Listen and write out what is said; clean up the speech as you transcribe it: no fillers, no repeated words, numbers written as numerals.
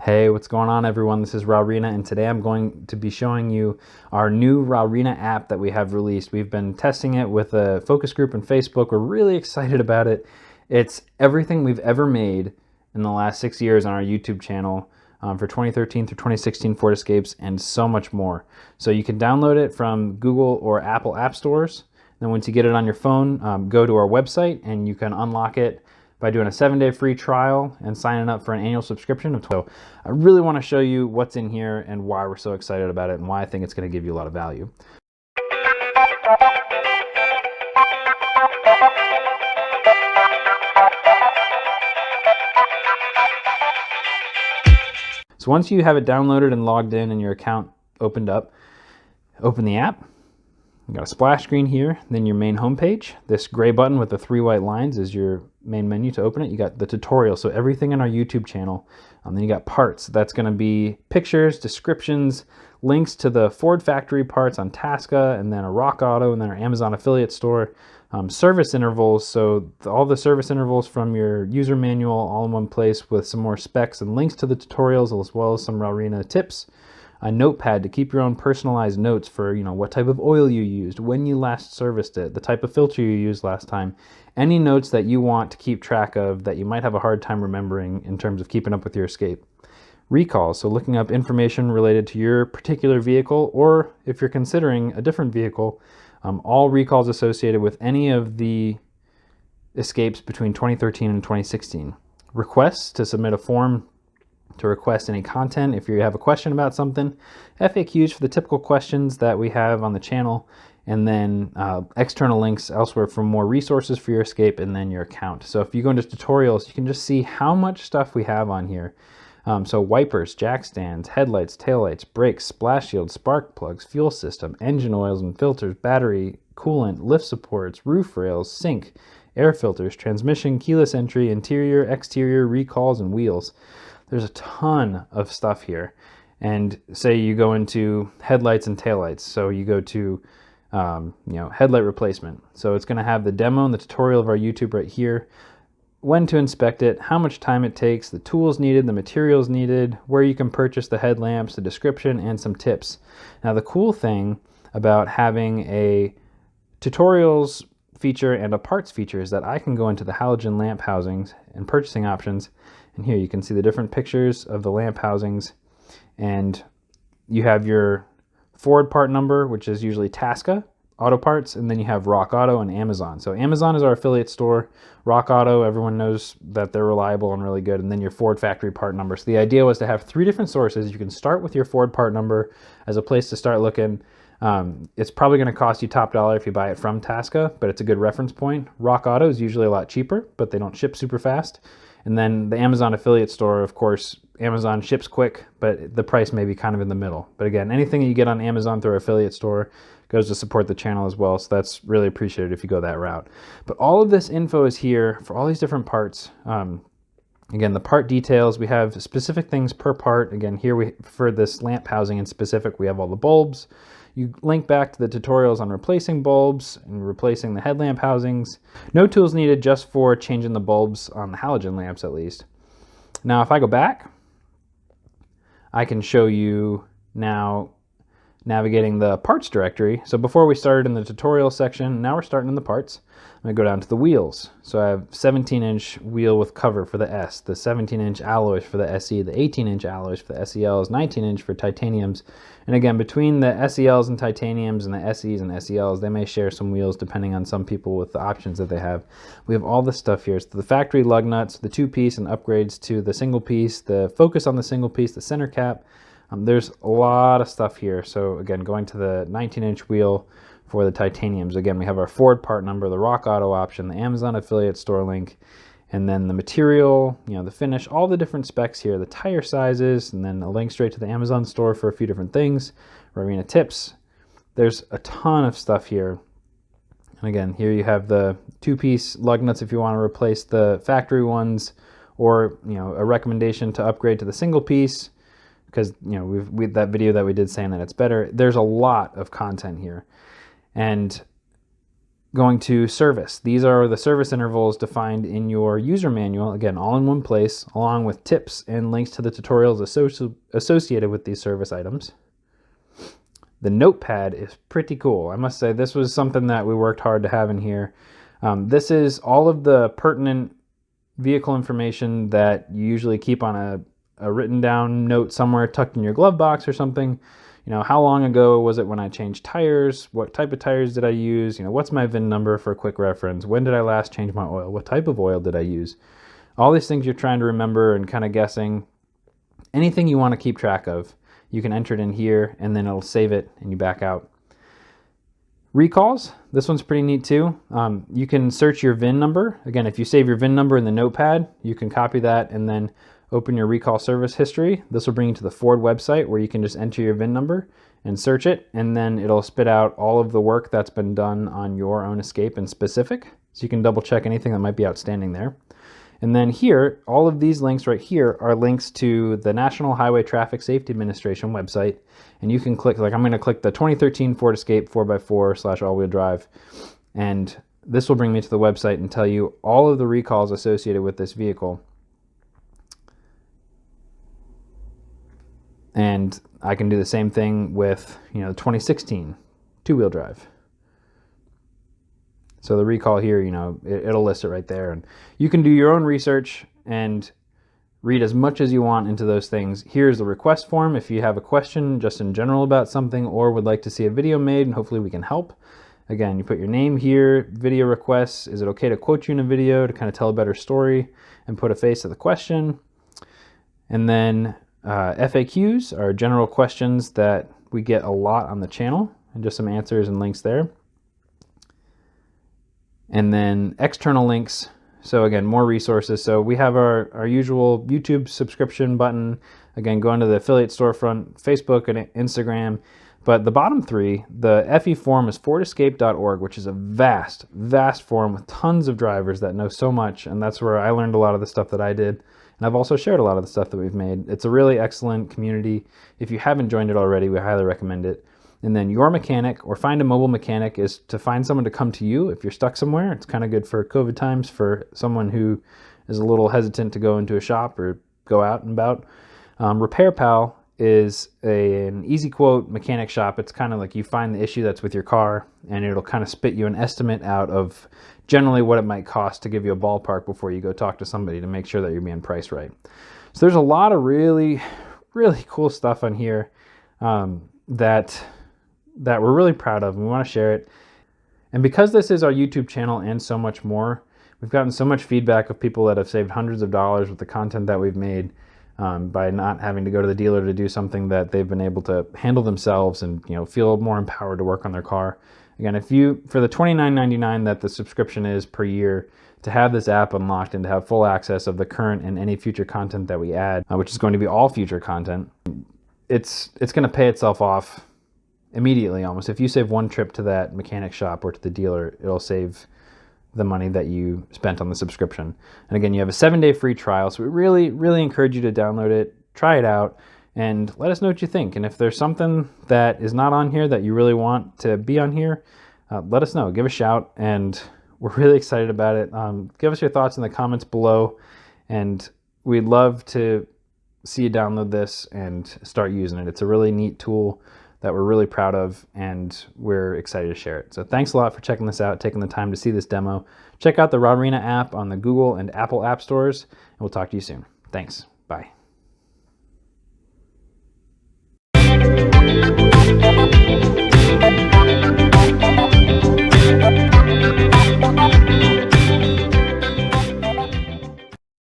Hey, what's going on everyone? This is Rahrena, and today I'm going to be showing you our new Rahrena app that we have released. We've been testing it with a focus group on Facebook. We're really excited about it. It's everything we've ever made in the last 6 years on our YouTube channel for 2013 through 2016 Ford Escapes and so much more. So you can download it from Google or Apple app stores. Then once you get it on your phone, go to our website and you can unlock it by doing a 7-day free trial and signing up for an annual subscription of 12. I really want to show you what's in here and why we're so excited about it and why I think it's going to give you a lot of value. So once you have it downloaded and logged in and your account opened up, open the app. You got a splash screen here, then your main homepage. This gray button with the 3 white lines is your main menu to open it. You got the tutorial, so everything in our YouTube channel. Then you got parts. That's going to be pictures, descriptions, links to the Ford factory parts on Tasca, and then a Rock Auto, and then our Amazon affiliate store. Service intervals, so all the service intervals from your user manual all in one place with some more specs and links to the tutorials, as well as some Rahrena tips. A notepad to keep your own personalized notes for, what type of oil you used, when you last serviced it, the type of filter you used last time, any notes that you want to keep track of that you might have a hard time remembering in terms of keeping up with your Escape. Recalls, so looking up information related to your particular vehicle, or if you're considering a different vehicle, all recalls associated with any of the Escapes between 2013 and 2016. Requests to submit a form to request any content if you have a question about something, FAQs for the typical questions that we have on the channel, and then external links elsewhere for more resources for your Escape, and then your account. So if you go into tutorials, you can just see how much stuff we have on here. So wipers, jack stands, headlights, taillights, brakes, splash shields, spark plugs, fuel system, engine oils and filters, battery, coolant, lift supports, roof rails, sink, air filters, transmission, keyless entry, interior, exterior, recalls, and wheels. There's a ton of stuff here. And say you go into headlights and taillights. So you go to, headlight replacement. So it's going to have the demo and the tutorial of our YouTube right here. When to inspect it, how much time it takes, the tools needed, the materials needed, where you can purchase the headlamps, the description, and some tips. Now the cool thing about having a tutorials feature and a parts feature is that I can go into the halogen lamp housings and purchasing options. And here you can see the different pictures of the lamp housings, and you have your Ford part number, which is usually Tasca Auto Parts, and then you have Rock Auto and Amazon. So Amazon is our affiliate store. Rock Auto, everyone knows that they're reliable and really good, and then your Ford factory part number. So the idea was to have 3 different sources. You can start with your Ford part number as a place to start looking. It's probably going to cost you top dollar if you buy it from Tasca, but it's a good reference point. Rock Auto is usually a lot cheaper, but they don't ship super fast. And then the Amazon affiliate store, of course, Amazon ships quick, but the price may be kind of in the middle. But again, anything you get on Amazon through our affiliate store goes to support the channel as well, so that's really appreciated if you go that route. But all of this info is here for all these different parts. Again, the part details, we have specific things per part. Again, here for this lamp housing in specific, we have all the bulbs. You link back to the tutorials on replacing bulbs and replacing the headlamp housings. No tools needed, just for changing the bulbs on the halogen lamps at least. Now if I go back, I can show you now navigating the parts directory. So before we started in the tutorial section, now we're starting in the parts. I'm going to go down to the wheels. So I have 17-inch wheel with cover for the S, the 17-inch alloys for the SE, the 18-inch alloys for the SELs, 19-inch for titaniums. And again, between the SELs and titaniums and the SEs and SELs, they may share some wheels depending on some people with the options that they have. We have all this stuff here. So the factory lug nuts, the 2-piece and upgrades to the single piece, the focus on the single piece, the center cap. There's a lot of stuff here. So again, going to the 19-inch wheel for the titaniums. Again, we have our Ford part number, the Rock Auto option, the Amazon affiliate store link, and then the material, the finish, all the different specs here, the tire sizes, and then a link straight to the Amazon store for a few different things, Rahrena tips. There's a ton of stuff here. And again, here you have the 2-piece lug nuts if you want to replace the factory ones, or a recommendation to upgrade to the single piece, because with that video that we did saying that it's better. There's a lot of content here. And going to service. These are the service intervals defined in your user manual, again, all in one place, along with tips and links to the tutorials associated with these service items. The notepad is pretty cool. I must say this was something that we worked hard to have in here. This is all of the pertinent vehicle information that you usually keep on a written down note somewhere tucked in your glove box or something. You know, how long ago was it when I changed tires? What type of tires did I use? You know, what's my VIN number for a quick reference? When did I last change my oil? What type of oil did I use? All these things you're trying to remember and kind of guessing. Anything you want to keep track of, you can enter it in here and then it'll save it and you back out. Recalls, this one's pretty neat too. You can search your VIN number. Again, if you save your VIN number in the notepad, you can copy that and then open your recall service history. This will bring you to the Ford website where you can just enter your VIN number and search it, and then it'll spit out all of the work that's been done on your own Escape in specific. So you can double check anything that might be outstanding there. And then here, all of these links right here are links to the National Highway Traffic Safety Administration website. And you can click, like I'm gonna click the 2013 Ford Escape 4x4 / all-wheel drive. And this will bring me to the website and tell you all of the recalls associated with this vehicle. And I can do the same thing with, you know, the 2016 two-wheel drive. So the recall here, you know, it'll list it right there. And you can do your own research and read as much as you want into those things. Here's the request form if you have a question just in general about something or would like to see a video made, and hopefully we can help. Again, you put your name here, video requests. Is it okay to quote you in a video to kind of tell a better story and put a face to the question? And then FAQs are general questions that we get a lot on the channel, and just some answers and links there. And then external links. So again, more resources. So we have our usual YouTube subscription button. Again, go into the affiliate storefront, Facebook and Instagram. But the bottom three, the FE forum is fordescape.org, which is a vast, vast forum with tons of drivers that know so much. And that's where I learned a lot of the stuff that I did. And I've also shared a lot of the stuff that we've made. It's a really excellent community. If you haven't joined it already, we highly recommend it. And then your mechanic, or find a mobile mechanic, is to find someone to come to you if you're stuck somewhere. It's kind of good for COVID times for someone who is a little hesitant to go into a shop or go out and about. Repair Pal is an easy quote mechanic shop. It's kind of like you find the issue that's with your car and it'll kind of spit you an estimate out of generally what it might cost to give you a ballpark before you go talk to somebody to make sure that you're being priced right. So there's a lot of really, really cool stuff on here that we're really proud of, and we want to share it. And because this is our YouTube channel and so much more, we've gotten so much feedback of people that have saved hundreds of dollars with the content that we've made by not having to go to the dealer to do something that they've been able to handle themselves and, you know, feel more empowered to work on their car. Again, if you, for the $29.99 that the subscription is per year, to have this app unlocked and to have full access of the current and any future content that we add, which is going to be all future content, it's going to pay itself off immediately almost. If you save one trip to that mechanic shop or to the dealer, it'll save the money that you spent on the subscription. And again, you have a 7-day free trial. So we really, really encourage you to download it, try it out, and let us know what you think. And if there's something that is not on here that you really want to be on here, let us know. Give a shout, and we're really excited about it. Give us your thoughts in the comments below, and we'd love to see you download this and start using it. It's a really neat tool that we're really proud of, and we're excited to share it. So thanks a lot for checking this out, taking the time to see this demo. Check out the Rahrena app on the Google and Apple app stores, and we'll talk to you soon. Thanks. Bye.